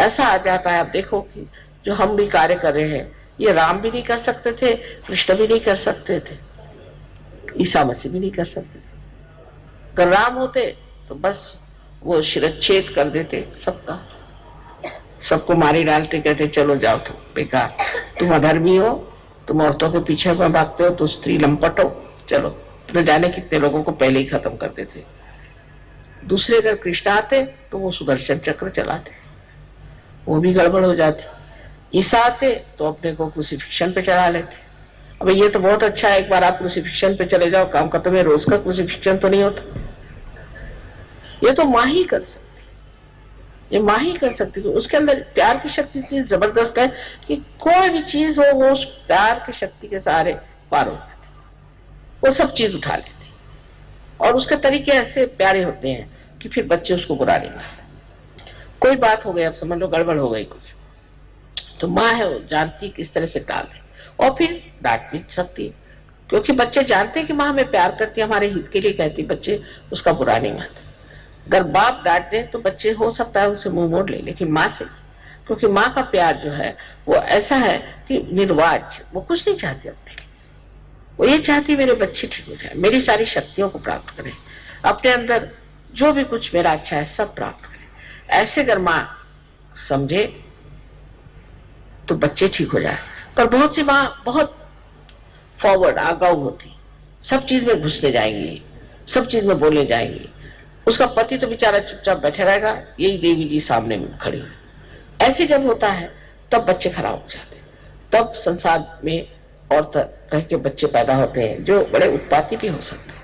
ऐसा आ जाता है। आप देखो कि जो हम भी कार्य कर रहे हैं, ये राम भी नहीं कर सकते थे, कृष्ण भी नहीं कर सकते थे, ईसा मसीह भी नहीं कर सकते थे। अगर राम होते तो बस वो शिरच्छेद कर देते सबका, सबको मारी डालते, कहते चलो जाओ तुम बेकार, तुम अधर्मी हो, तुम औरतों के पीछे में भागते हो, तो स्त्री लंपट हो, चलो। न जाने कितने लोगों को पहले ही खत्म करते थे। दूसरे अगर कृष्ण आते तो वो सुदर्शन चक्र चलाते, वो भी गड़बड़ हो जाती। ईसा आते तो अपने को क्रूसिफिक्शन पे चढ़ा लेते। अब ये तो बहुत अच्छा है, एक बार आप क्रूसिफिक्शन पे चले जाओ, काम खत्म है। रोज का क्रूसिफिक्शन तो नहीं होता, ये तो माँ ही कर सकती, ये माँ ही कर सकती है। उसके अंदर प्यार की शक्ति इतनी जबरदस्त है कि कोई भी चीज हो वो उस प्यार की शक्ति के सहारे पार हो जाती, वो सब चीज उठा लेती। और उसके तरीके ऐसे प्यारे होते हैं कि फिर बच्चे उसको बुरा नहीं मानते। कोई बात हो गई, अब समझ लो गड़बड़ हो गई कुछ, तो माँ है वो जानती किस तरह से टाल दे, और फिर डांट भी सकती है, क्योंकि बच्चे जानते हैं कि माँ हमें प्यार करती है, हमारे हित के लिए कहती, बच्चे उसका बुरा नहीं मानते। अगर बाप डांट दे तो बच्चे हो सकता है उनसे मुंह मोड़ ले, लेकिन माँ से, क्योंकि माँ का प्यार जो है वो ऐसा है कि निर्वाज, वो कुछ नहीं चाहती अपने लिए, वो ये चाहती मेरे बच्चे ठीक हो जाए, मेरी सारी शक्तियों को प्राप्त करें, अपने अंदर जो भी कुछ मेरा अच्छा है सब प्राप्त करें। ऐसे अगर माँ समझे तो बच्चे ठीक हो जाए। पर बहुत सी माँ बहुत फॉरवर्ड आगाऊ होती, सब चीज में घुसने जाएंगी, सब चीज में बोलने जाएंगी। उसका पति तो बेचारा चुपचाप बैठे रहेगा, यही देवी जी सामने में खड़ी हुई। ऐसे जब होता है तब बच्चे खराब हो जाते हैं, तब संसार में और तरह के बच्चे पैदा होते हैं जो बड़े उत्पाती भी हो सकते हैं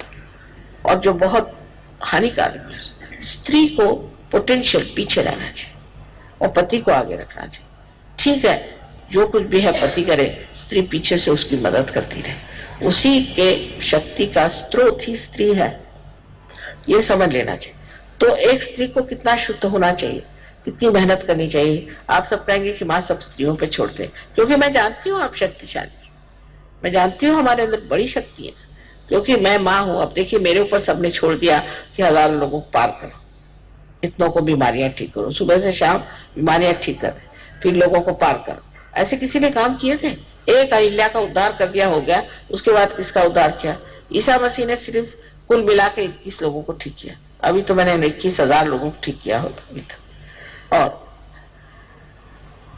और जो बहुत हानिकारक भी हो सकते हैं। स्त्री को पोटेंशियल पीछे रहना चाहिए और पति को आगे रखना चाहिए। ठीक है, जो कुछ भी है पति करे, स्त्री पीछे से उसकी मदद करती रहे, उसी के शक्ति का स्रोत ही स्त्री है, ये समझ लेना चाहिए। तो एक स्त्री को कितना शुद्ध होना चाहिए, कितनी मेहनत करनी चाहिए। आप सब कहेंगे कि माँ सब स्त्रियों पे छोड़ते हैं, क्योंकि मैं जानती हूँ आप शक्तिशाली, मैं जानती हूँ हमारे अंदर बड़ी शक्ति है, क्योंकि मैं माँ हूँ। अब देखिए मेरे ऊपर सबने छोड़ दिया कि हजारों लोगों को पार करो, इतनों को बीमारियां ठीक करो, सुबह से शाम बीमारियां ठीक कर, फिर लोगों को पार करो। ऐसे किसी ने काम किए थे? एक अहिल्या का उद्धार कर दिया, हो गया। उसके बाद किसका उद्धार किया? ईसा मसीह ने सिर्फ कुल मिला के 21 लोगों को ठीक किया। अभी तो मैंने 21,000 लोगों को ठीक किया होता अभी तक। और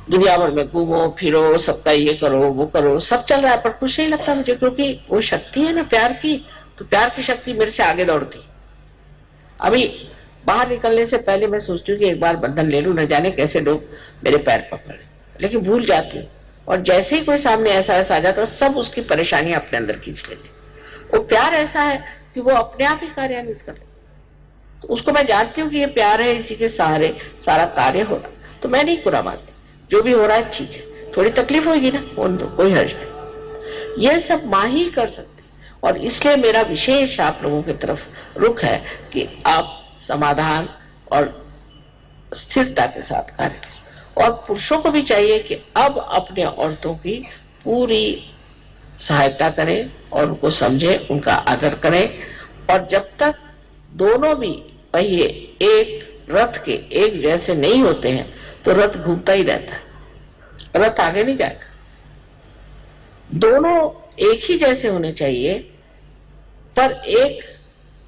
दुनिया भर में घूमो फिरो, सबका ये करो वो करो, सब चल रहा है, पर कुछ नहीं लगता मुझे, क्योंकि वो शक्ति है ना प्यार की, तो प्यार की शक्ति मेरे से आगे दौड़ती। अभी बाहर निकलने से पहले मैं सोचती हूँ कि एक बार बंधन ले लूं, न जाने कैसे लोग मेरे पैर पकड़े, लेकिन भूल जाती हूँ। और जैसे ही कोई सामने ऐसा आ जाता, सब उसकी परेशानी अपने अंदर खींच लेती। वो प्यार ऐसा है कि वो अपने आप ही कार्यान्वित कर ले, तो उसको मैं जानती हूँ कि ये प्यार है, इसी के सहारे सारा कार्य हो रहा। तो मैं नहीं बुरा मानती, जो भी हो रहा है ठीक है, थोड़ी तकलीफ होगी ना, कोई हर्ज नहीं, ये सब माँ ही कर सकती। और इसलिए मेरा विशेष आप लोगों की तरफ रुख है कि आप समाधान और स्थिरता के साथ कार्य करें। और पुरुषों को भी चाहिए कि अब अपने औरतों की पूरी सहायता करें और उनको समझे, उनका आदर करें। और जब तक दोनों भी पहिए एक रथ के एक जैसे नहीं होते हैं तो रथ घूमता ही रहता है, रथ आगे नहीं जाएगा। दोनों एक ही जैसे होने चाहिए, पर एक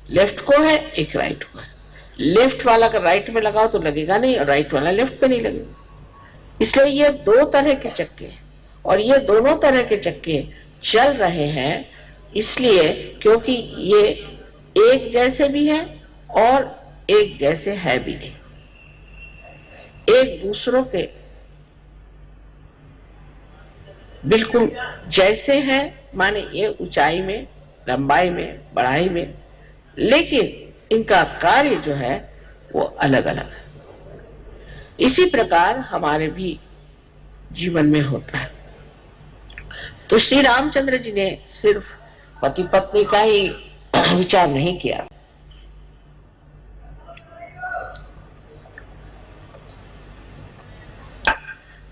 लेफ्ट को है, एक राइट को है। लेफ्ट वाला अगर राइट में लगाओ तो लगेगा नहीं, और राइट वाला लेफ्ट पे नहीं लगेगा। इसलिए ये दो तरह के चक्के हैं, और ये दोनों तरह के चक्के चल रहे हैं इसलिए क्योंकि ये एक जैसे भी है और एक जैसे है भी नहीं, एक दूसरों के बिल्कुल जैसे है, माने ये ऊंचाई में, लंबाई में, बढ़ाई में, लेकिन इनका कार्य जो है वो अलग अलग है। इसी प्रकार हमारे भी जीवन में होता है। तो श्री रामचंद्र जी ने सिर्फ पति पत्नी का ही विचार नहीं किया,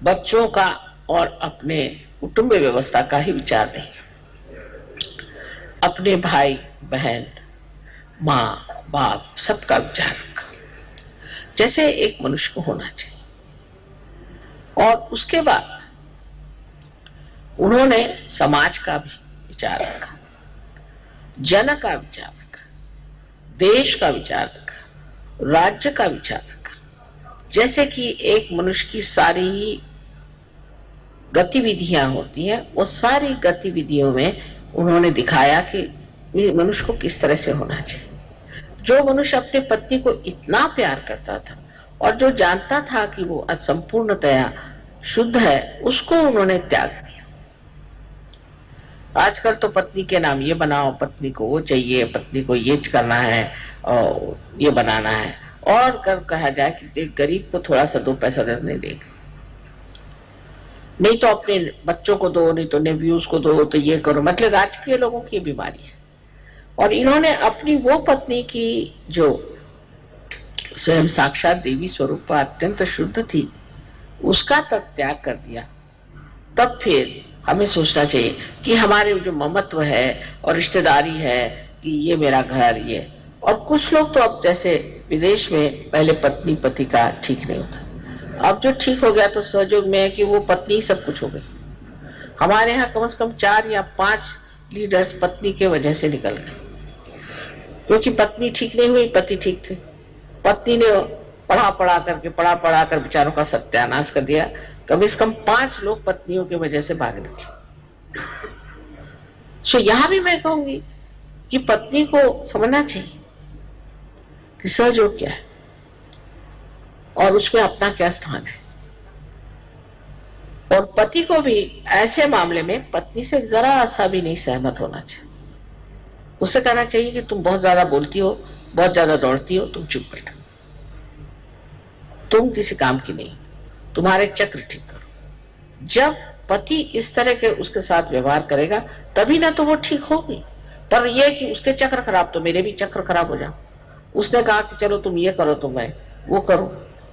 बच्चों का और अपने कुटुंब व्यवस्था का ही विचार नहीं, अपने भाई बहन, माँ बाप सबका विचार रखा, जैसे एक मनुष्य को होना चाहिए। और उसके बाद उन्होंने समाज का भी विचार रखा, जन का विचार रखा, देश का विचार रखा, राज्य का विचार रखा। जैसे कि एक मनुष्य की सारी ही गतिविधियां होती हैं, वो सारी गतिविधियों में उन्होंने दिखाया कि मनुष्य को किस तरह से होना चाहिए। जो मनुष्य अपनी पत्नी को इतना प्यार करता था और जो जानता था कि वो असंपूर्णतया शुद्ध है, उसको उन्होंने त्याग दिया। आजकल तो पत्नी के नाम ये बनाओ, पत्नी को वो चाहिए, पत्नी को ये करना है और ये बनाना है, और कर कहा जाए कि गरीब को थोड़ा सा 2 पैसा नहीं देगा, नहीं तो अपने बच्चों को दो, नहीं तो नेव्यूज को दो, तो ये करो। मतलब राजकीय लोगों की बीमारी है। और इन्होंने अपनी वो पत्नी की जो स्वयं साक्षात देवी स्वरूप अत्यंत शुद्ध थी, उसका तक त्याग कर दिया। तब फिर हमें सोचना चाहिए कि हमारे जो ममत्व है और रिश्तेदारी है कि ये मेरा घर, ये। और कुछ लोग तो अब जैसे विदेश में पहले पत्नी पति का ठीक नहीं होता, अब जो ठीक हो गया तो सहयोग में है कि वो पत्नी सब कुछ हो गई। हमारे यहाँ कम से कम 4 या 5 लीडर्स पत्नी के वजह से निकल गए, क्योंकि पत्नी ठीक नहीं हुई, पति ठीक थे। पत्नी ने पढ़ा पढ़ा कर बेचारों का सत्यानाश कर दिया। कम से कम 5 लोग पत्नियों की वजह से भाग निकले। सो यहां भी मैं कहूंगी कि पत्नी को समझना चाहिए कि सहयोग क्या है और उसमें अपना क्या स्थान है। और पति को भी ऐसे मामले में पत्नी से जरा सा भी नहीं सहमत होना चाहिए। उसे कहना चाहिए कि तुम बहुत ज्यादा बोलती हो, बहुत ज्यादा दौड़ती हो, तुम चुप बैठो, तुम किसी काम की नहीं, तुम्हारे चक्र ठीक करो। जब पति इस तरह के उसके साथ व्यवहार करेगा तभी ना तो वो ठीक होगी। पर यह कि उसके चक्र खराब तो मेरे भी चक्र खराब हो जाओ। उसने कहा कि चलो तुम ये करो तो मैं वो करूं,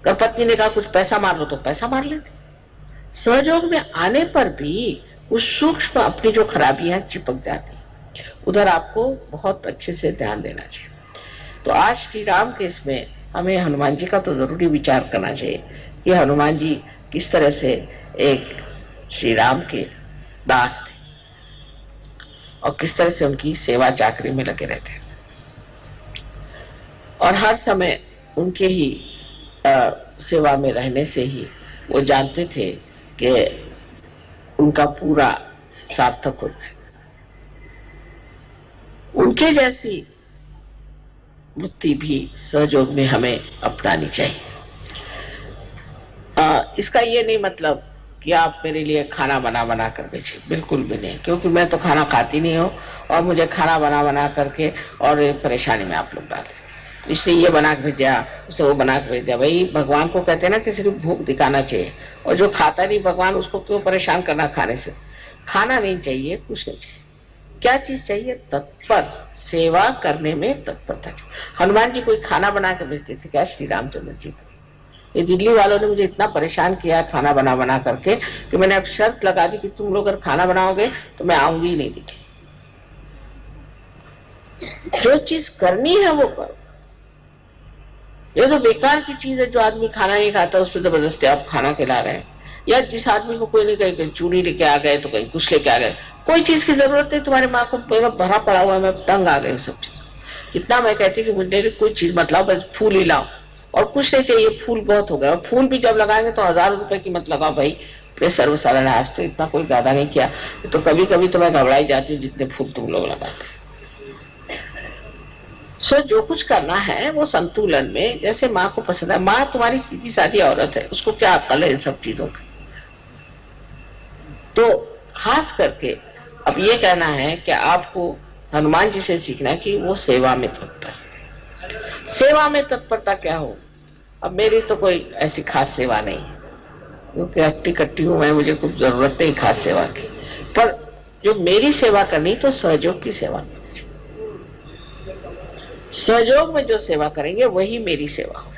कर पत्नी ने कहा कुछ पैसा मार लो तो पैसा मार लेते। सहयोग में आने पर भी उस सूक्ष्म अपनी जो खराबियां चिपक जाती, उधर आपको बहुत अच्छे से ध्यान देना चाहिए। तो आज श्री राम के इसमें हमें हनुमान जी का तो जरूरी विचार करना चाहिए कि हनुमान जी किस तरह से एक श्री राम के दास थे और किस तरह से उनकी सेवा चाकरी में लगे रहते हैं, और हर समय उनके ही सेवा में रहने से ही वो जानते थे कि उनका पूरा सार्थक हो जाए। उनके जैसी वृत्ति भी सहयोग में हमें अपनानी चाहिए। इसका ये नहीं मतलब कि आप मेरे लिए खाना बना कर बेचे, बिल्कुल भी नहीं, क्योंकि मैं तो खाना खाती नहीं हूँ और मुझे खाना बना करके और परेशानी में आप लोग डाले, इसलिए ये बना के भेज दिया, उसे वो बना के भेज दिया। भाई भगवान को कहते हैं ना कि सिर्फ भूख दिखाना चाहिए, और जो खाता नहीं भगवान उसको क्यों परेशान करना खाने से। खाना नहीं चाहिए, कुछ नहीं चाहिए। क्या चीज चाहिए? तत्पर सेवा करने में तत्परता। हनुमान जी कोई खाना बना के भेजते थे क्या श्री रामचंद्र जी को? ये दिल्ली वालों ने मुझे इतना परेशान किया खाना बना करके कि मैंने अब शर्त लगा दी कि तुम लोग अगर खाना बनाओगे तो मैं आऊंगी ही नहीं दिल्ली। जो चीज करनी है वो करो। ये तो बेकार की चीज है जो आदमी खाना नहीं खाता, उस पर जबरदस्ती आप खाना खिला रहे हैं। या जिस आदमी को कोई नहीं, कहीं चूड़ी लेके आ गए तो कहीं कुछ लेके आ गए, कोई चीज की जरूरत नहीं, तुम्हारी माँ को मेरा भरा पड़ा हुआ है, मैं तंग आ गई सब चीज। इतना मैं कहती कि मुझे कोई चीज मत लाओ, बस फूल ही लाओ, और कुछ नहीं चाहिए, फूल बहुत हो गया। और फूल भी जब लगाएंगे तो 1000 रुपए की मत लगाओ भाई, प्रेस सर्वसाधारण। आज तो इतना कोई ज्यादा नहीं किया, तो कभी कभी तो मैं घबराई जाती हूँ जितने फूल तुम लोग लगाते। सो जो कुछ करना है वो संतुलन में, जैसे माँ को पसंद है। माँ तुम्हारी सीधी सादी औरत है, उसको क्या अक्ल है इन सब चीजों की। तो खास करके अब ये कहना है कि आपको हनुमान जी से सीखना है कि वो सेवा में तत्पर। सेवा में तत्परता क्या हो? अब मेरी तो कोई ऐसी खास सेवा नहीं है, क्योंकि अट्टी कट्टी हूं मैं, मुझे कुछ जरूरत नहीं खास सेवा की। पर जो मेरी सेवा करनी तो सहयोग की सेवा करनी। सहयोग में जो सेवा करेंगे वही मेरी सेवा हो।